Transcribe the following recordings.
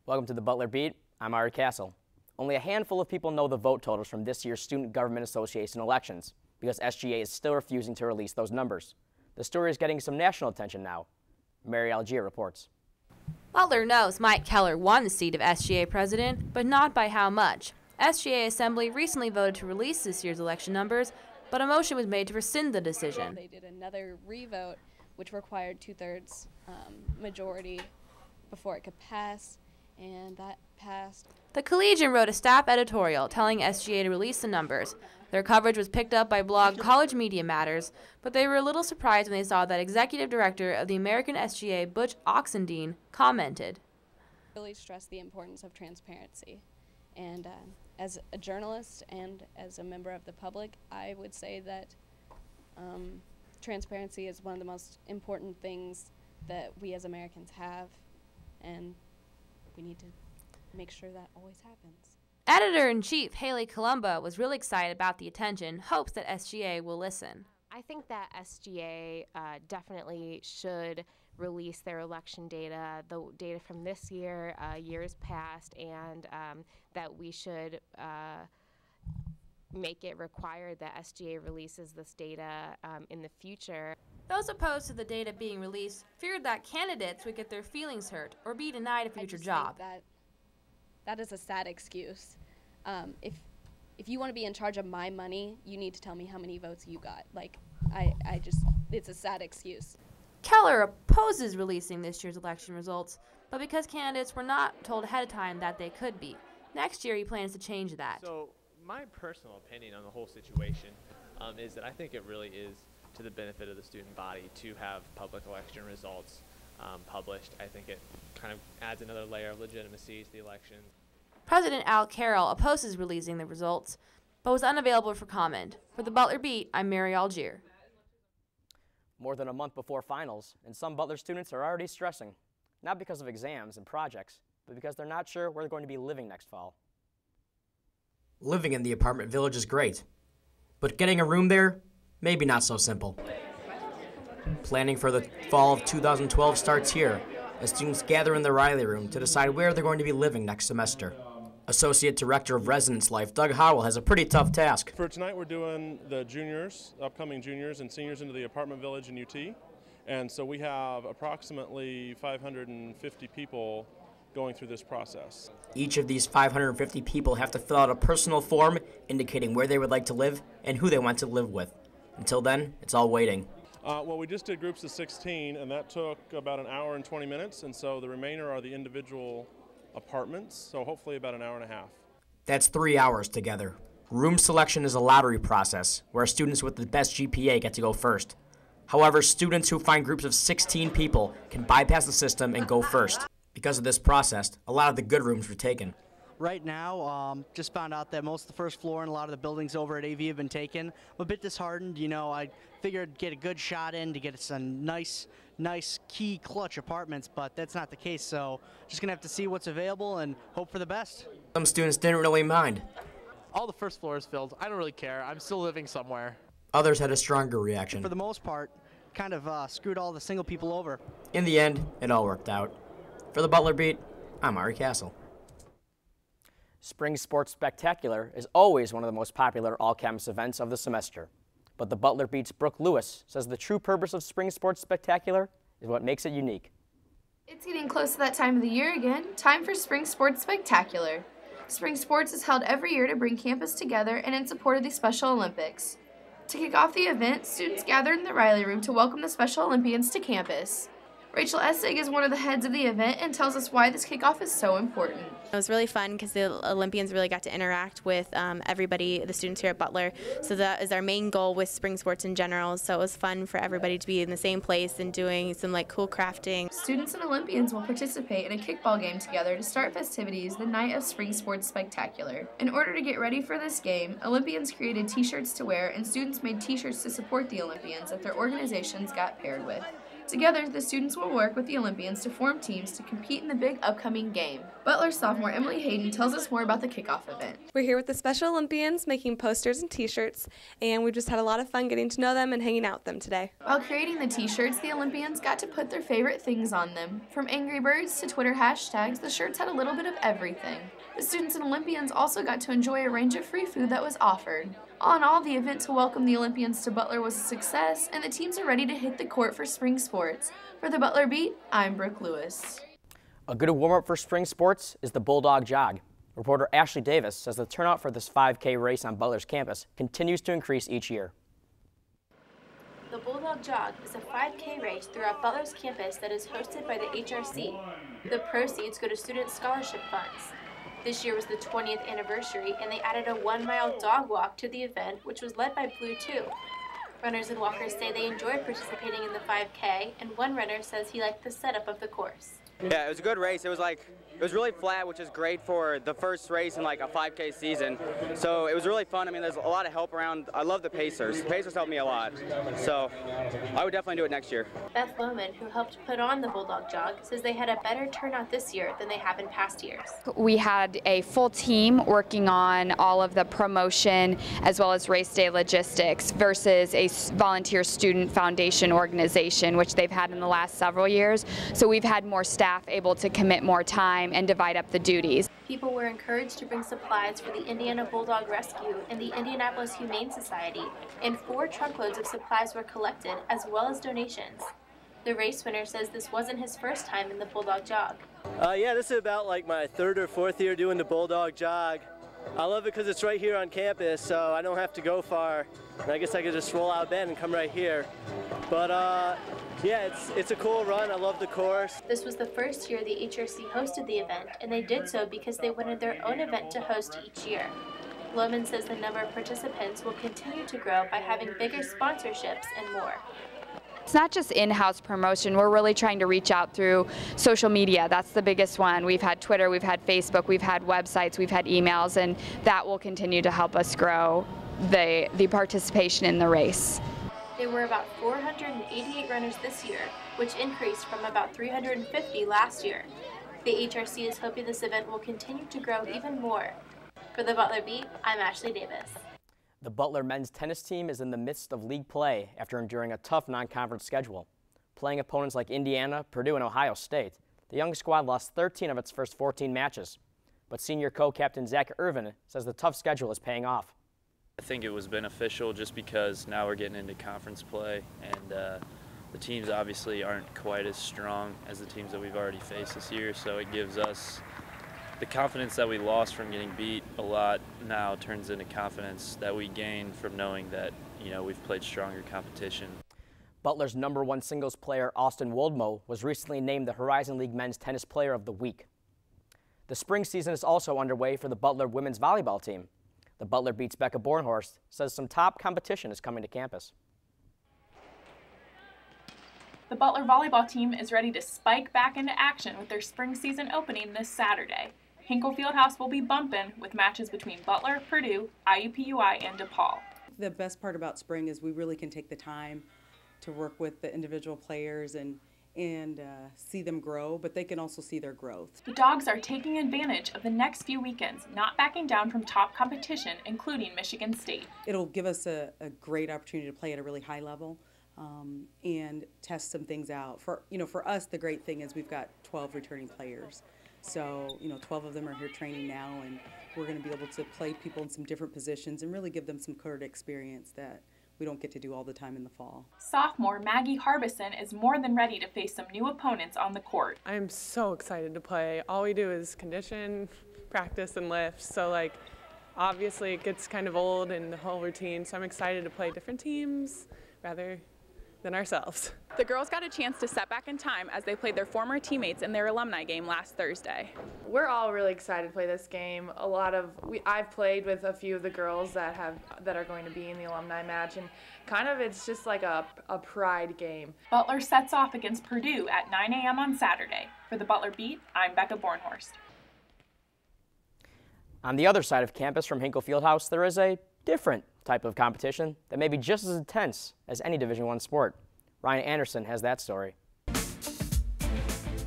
Welcome to the Butler Beat. I'm Ari Castle. Only a handful of people know the vote totals from this year's Student Government Association elections because SGA is still refusing to release those numbers. The story is getting some national attention now. Mary Algier reports. Butler knows Mike Keller won the seat of SGA president, but not by how much. SGA Assembly recently voted to release this year's election numbers, but a motion was made to rescind the decision. They did another revote, which required two-thirds majority before it could pass, and that passed. The Collegian wrote a staff editorial telling SGA to release the numbers. Their coverage was picked up by blog College Media Matters, but they were a little surprised when they saw that executive director of the American SGA, Butch Oxendine, commented. Really stressed the importance of transparency, and as a journalist and as a member of the public, I would say that transparency is one of the most important things that we as Americans have, and we need to make sure that always happens. Editor-in-Chief Haley Columba was really excited about the attention, hopes that SGA will listen. I think that SGA definitely should release their election data, the data from this year, years past, and that we should make it required that SGA releases this data in the future. Those opposed to the data being released feared that candidates would get their feelings hurt or be denied a future job. That is a sad excuse. If you want to be in charge of my money, you need to tell me how many votes you got. Like, it's a sad excuse. Keller opposes releasing this year's election results, but because candidates were not told ahead of time that they could be. Next year he plans to change that. So my personal opinion on the whole situation is that I think it really is to the benefit of the student body to have public election results published. I think it kind of adds another layer of legitimacy to the election. President Al Carroll opposes releasing the results, but was unavailable for comment. For the Butler Beat, I'm Mary Algier. More than a month before finals, and some Butler students are already stressing, not because of exams and projects, but because they're not sure where they're going to be living next fall. Living in the apartment village is great, but getting a room there, maybe not so simple. Planning for the fall of 2012 starts here, as students gather in the Riley Room to decide where they're going to be living next semester. Associate Director of Residence Life, Doug Howell, has a pretty tough task. For tonight, we're doing the juniors, upcoming juniors and seniors into the apartment village in UT. And so we have approximately 550 people going through this process. Each of these 550 people have to fill out a personal form indicating where they would like to live and who they want to live with. Until then, it's all waiting. Well, we just did groups of 16, and that took about an hour and 20 minutes, and so the remainder are the individual apartments, so hopefully about an hour and a half. That's 3 hours together. Room selection is a lottery process, where students with the best GPA get to go first. However, students who find groups of 16 people can bypass the system and go first. Because of this process, a lot of the good rooms were taken. Right now, just found out that most of the first floor and a lot of the buildings over at AV have been taken. I'm a bit disheartened. You know, I figured I'd get a good shot in to get some nice key clutch apartments, but that's not the case. So just gonna have to see what's available and hope for the best. Some students didn't really mind. All the first floor is filled. I don't really care. I'm still living somewhere. Others had a stronger reaction. For the most part, kind of screwed all the single people over. In the end, it all worked out. For the Butler Beat, I'm Ari Castle. Spring Sports Spectacular is always one of the most popular all-campus events of the semester. But the Butler Beat's Brooke Lewis says the true purpose of Spring Sports Spectacular is what makes it unique. It's getting close to that time of the year again. Time for Spring Sports Spectacular. Spring Sports is held every year to bring campus together and in support of the Special Olympics. To kick off the event, students gather in the Riley Room to welcome the Special Olympians to campus. Rachel Essig is one of the heads of the event and tells us why this kickoff is so important. It was really fun because the Olympians really got to interact with everybody, the students here at Butler. So that is our main goal with spring sports in general. So it was fun for everybody to be in the same place and doing some cool crafting. Students and Olympians will participate in a kickball game together to start festivities the night of Spring Sports Spectacular. In order to get ready for this game, Olympians created t-shirts to wear and students made t-shirts to support the Olympians that their organizations got paired with. Together, the students will work with the Olympians to form teams to compete in the big upcoming game. Butler sophomore Emily Hayden tells us more about the kickoff event. We're here with the Special Olympians making posters and t-shirts, and we've just had a lot of fun getting to know them and hanging out with them today. While creating the t-shirts, the Olympians got to put their favorite things on them. From Angry Birds to Twitter hashtags, the shirts had a little bit of everything. The students and Olympians also got to enjoy a range of free food that was offered. All in all, the event to welcome the Olympians to Butler was a success, and the teams are ready to hit the court for spring sports. For the Butler Beat, I'm Brooke Lewis. A good warm-up for spring sports is the Bulldog Jog. Reporter Ashley Davis says the turnout for this 5K race on Butler's campus continues to increase each year. The Bulldog Jog is a 5K race throughout Butler's campus that is hosted by the HRC. The proceeds go to student scholarship funds. This year was the 20th anniversary, and they added a 1-mile dog walk to the event, which was led by Blue 2. Runners and walkers say they enjoyed participating in the 5K, and one runner says he liked the setup of the course. Yeah, it was a good race. It was really flat, which is great for the first race in like a 5K season. So it was really fun. I mean, there's a lot of help around. I love the Pacers. The Pacers helped me a lot. So I would definitely do it next year. Beth Lohman, who helped put on the Bulldog Jog, says they had a better turnout this year than they have in past years. We had a full team working on all of the promotion as well as race day logistics versus a volunteer student foundation organization, which they've had in the last several years. So we've had more staff able to commit more time and divide up the duties. People were encouraged to bring supplies for the Indiana Bulldog Rescue and the Indianapolis Humane Society, and 4 truckloads of supplies were collected, as well as donations. The race winner says this wasn't his first time in the Bulldog Jog. Yeah, this is about like my 3rd or 4th year doing the Bulldog Jog. I love it because it's right here on campus, so I don't have to go far. And I guess I could just roll out of bed and come right here. But yeah, it's a cool run. I love the course. This was the first year the HRC hosted the event, and they did so because they wanted their own event to host each year. Lohman says the number of participants will continue to grow by having bigger sponsorships and more. It's not just in-house promotion. We're really trying to reach out through social media. That's the biggest one. We've had Twitter, we've had Facebook, we've had websites, we've had emails, and that will continue to help us grow the participation in the race. There were about 488 runners this year, which increased from about 350 last year. The HRC is hoping this event will continue to grow even more. For the Butler Beat, I'm Ashley Davis. The Butler men's tennis team is in the midst of league play after enduring a tough non-conference schedule. Playing opponents like Indiana, Purdue, and Ohio State, the young squad lost 13 of its first 14 matches. But senior co-captain Zach Irvin says the tough schedule is paying off. I think it was beneficial just because now we're getting into conference play, and the teams obviously aren't quite as strong as the teams that we've already faced this year, so it gives us the confidence that we lost from getting beat a lot now turns into confidence that we gain from knowing that, you know, we've played stronger competition. Butler's #1 singles player, Austin Woldmo, was recently named the Horizon League Men's Tennis Player of the Week. The spring season is also underway for the Butler women's volleyball team. The Butler Beat's Becca Bornhorst says some top competition is coming to campus. The Butler volleyball team is ready to spike back into action with their spring season opening this Saturday. Hinkle Fieldhouse will be bumping with matches between Butler, Purdue, IUPUI, and DePaul. The best part about spring is we really can take the time to work with the individual players and see them grow, but they can also see their growth. The Dogs are taking advantage of the next few weekends, not backing down from top competition, including Michigan State. It'll give us a great opportunity to play at a really high level and test some things out. For us, the great thing is we've got 12 returning players. So, 12 of them are here training now, and we're going to be able to play people in some different positions and really give them some court experience that we don't get to do all the time in the fall. Sophomore Maggie Harbison is more than ready to face some new opponents on the court. I'm so excited to play. All we do is condition, practice, and lift. So, obviously it gets kind of old in the whole routine, so I'm excited to play different teams rather than ourselves. The girls got a chance to step back in time as they played their former teammates in their alumni game last Thursday. We're all really excited to play this game. I've played with a few of the girls that are going to be in the alumni match, and it's just like a pride game. Butler sets off against Purdue at 9 a.m. on Saturday. For the Butler Beat, I'm Becca Bornhorst. On the other side of campus from Hinkle Fieldhouse, there is a different type of competition that may be just as intense as any Division I sport. Ryan Anderson has that story.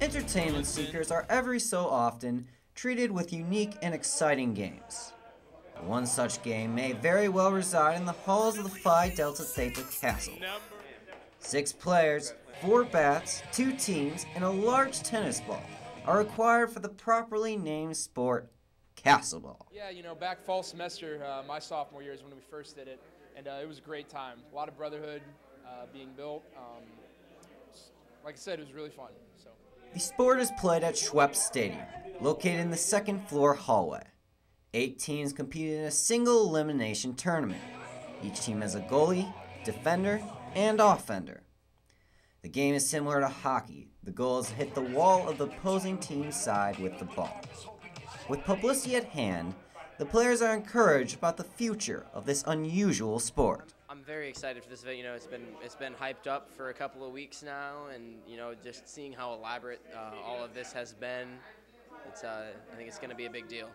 entertainment seekers are every so often treated with unique and exciting games. One such game may very well reside in the halls of the Phi Delta Theta Castle. 6 players, 4 bats, 2 teams, and a large tennis ball are required for the properly named sport, castle ball. Yeah, you know, back fall semester, my sophomore year is when we first did it, and it was a great time. A lot of brotherhood being built. Like I said, it was really fun. So. The sport is played at Schweppes Stadium, located in the second floor hallway. 8 teams compete in a single elimination tournament. Each team has a goalie, defender, and offender. The game is similar to hockey. The goal is to hit the wall of the opposing team's side with the ball. With publicity at hand, the players are encouraged about the future of this unusual sport. I'm very excited for this event. You know, it's been hyped up for a couple of weeks now, and you know, just seeing how elaborate all of this has been, I think it's going to be a big deal.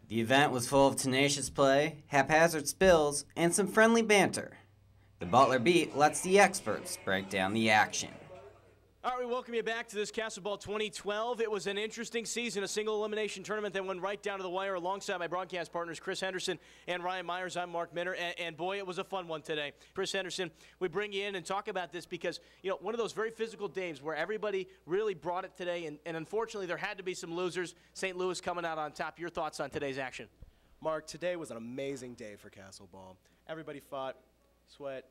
The event was full of tenacious play, haphazard spills, and some friendly banter. The Butler Beat lets the experts break down the action. All right, we welcome you back to this Castle Ball 2012. It was an interesting season, a single elimination tournament that went right down to the wire alongside my broadcast partners, Chris Henderson and Ryan Myers. I'm Mark Minner, and boy, it was a fun one today. Chris Henderson, we bring you in and talk about this because, you know, one of those very physical games where everybody really brought it today, and unfortunately there had to be some losers. St. Louis coming out on top. Your thoughts on today's action? Mark, today was an amazing day for Castle Ball. Everybody fought, sweat,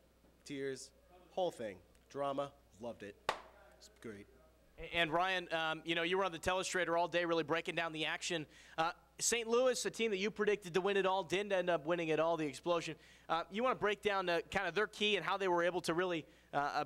tears, whole thing. Drama, loved it. It's great. And Ryan, you know, you were on the telestrator all day really breaking down the action. St. Louis, a team that you predicted to win it all, didn't end up winning it all, the explosion. You want to break down kind of their key and how they were able to really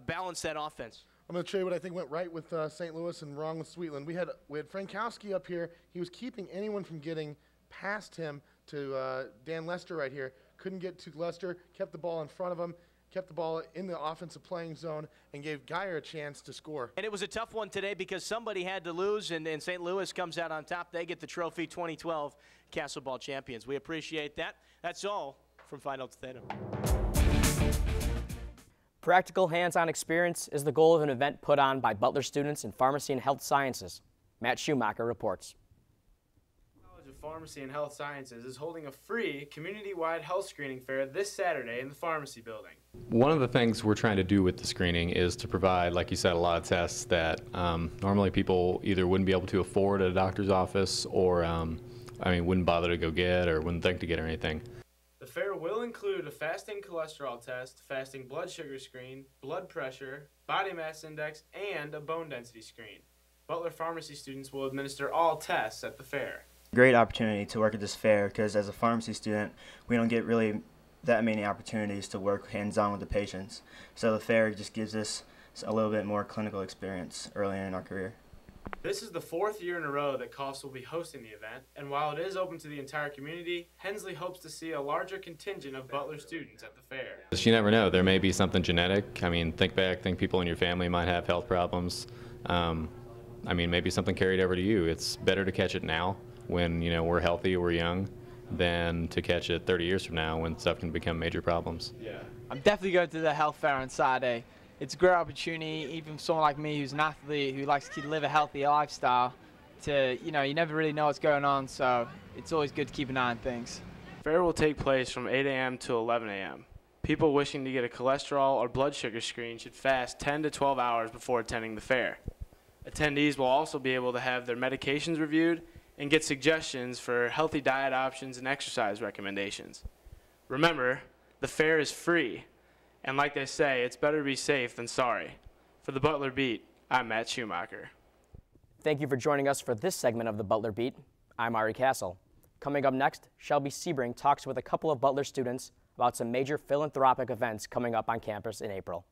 balance that offense? I'm going to show you what I think went right with St. Louis and wrong with Sweetland. We had Frankowski up here. He was keeping anyone from getting past him to Dan Lester right here. Couldn't get to Lester, kept the ball in front of him, kept the ball in the offensive playing zone, and gave Geyer a chance to score. And it was a tough one today because somebody had to lose, and St. Louis comes out on top. They get the trophy, 2012 Castle Ball champions. We appreciate that. That's all from Final Theta. Practical hands-on experience is the goal of an event put on by Butler students in Pharmacy and Health Sciences. Matt Schumacher reports. Pharmacy and Health Sciences is holding a free community-wide health screening fair this Saturday in the pharmacy building. One of the things we're trying to do with the screening is to provide, like you said, a lot of tests that normally people either wouldn't be able to afford at a doctor's office or, wouldn't bother to go get or wouldn't think to get or anything. The fair will include a fasting cholesterol test, fasting blood sugar screen, blood pressure, body mass index, and a bone density screen. Butler pharmacy students will administer all tests at the fair. Great opportunity to work at this fair because as a pharmacy student, we don't get really that many opportunities to work hands-on with the patients. So the fair just gives us a little bit more clinical experience early in our career. This is the 4th year in a row that COST will be hosting the event, and while it is open to the entire community, Hensley hopes to see a larger contingent of Butler students at the fair. You never know. There may be something genetic. Think people in your family might have health problems. Maybe something carried over to you. It's better to catch it now when we're healthy, we're young, than to catch it 30 years from now when stuff can become major problems. Yeah. I'm definitely going to the health fair on Saturday. It's a great opportunity, even for someone like me who's an athlete who likes to live a healthy lifestyle, to, you never really know what's going on, so it's always good to keep an eye on things. Fair will take place from 8 a.m. to 11 a.m. People wishing to get a cholesterol or blood sugar screen should fast 10 to 12 hours before attending the fair. Attendees will also be able to have their medications reviewed and get suggestions for healthy diet options and exercise recommendations. Remember, the fair is free, and like they say, it's better to be safe than sorry. For the Butler Beat, I'm Matt Schumacher. Thank you for joining us for this segment of the Butler Beat. I'm Ari Castle. Coming up next, Shelby Sebring talks with a couple of Butler students about some major philanthropic events coming up on campus in April.